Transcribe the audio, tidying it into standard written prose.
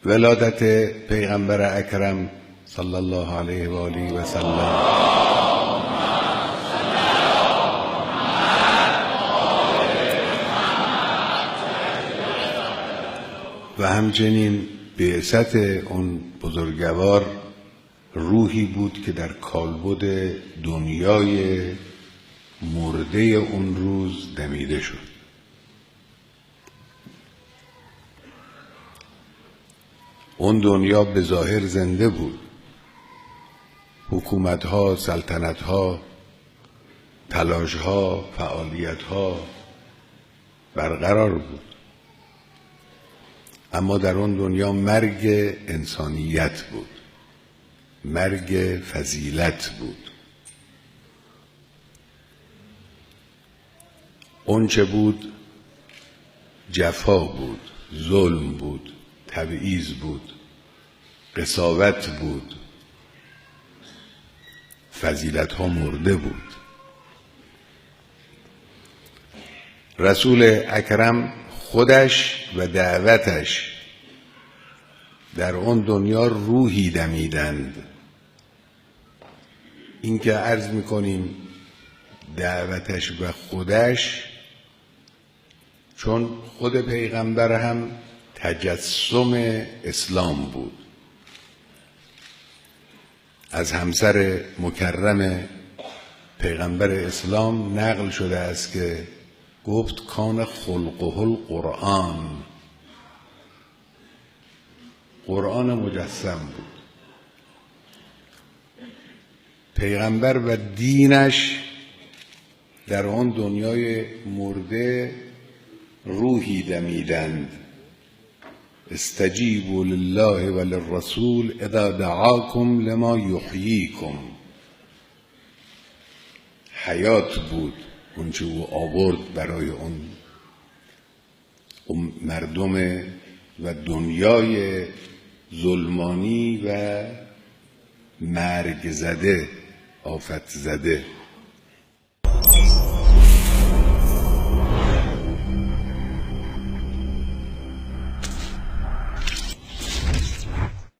ولادت پیغمبر اکرم صلی الله علیه و آله و سلم و همچنین بعثت اون بزرگوار روحی بود که در کالبد دنیای مرده اون روز دمیده شد. اون دنیا به ظاهر زنده بود، حکومت‌ها، سلطنت‌ها، تلاش‌ها، فعالیت‌ها برقرار بود، اما در اون دنیا مرگ انسانیت بود، مرگ فضیلت بود. اون چه بود جفا بود، ظلم بود، تبعیض بود، قساوت بود، فضیلت ها مرده بود. رسول اکرم خودش و دعوتش در اون دنیا روحی دمیدند. این که عرض میکنیم دعوتش و خودش، چون خود پیغمبر هم تجسم اسلام بود. از همسر مکرم پیغمبر اسلام نقل شده است که گفت کان خلقه القرآن، قرآن مجسم بود. پیغمبر و دینش در آن دنیای مرده روحی دمیدند. استجیبوا لله و للرسول اذا دعاکم لما یحییکم. حیات بود اون چه او آورد برای اون مردم و دنیای ظلمانی و مرگ زده، آفت زده.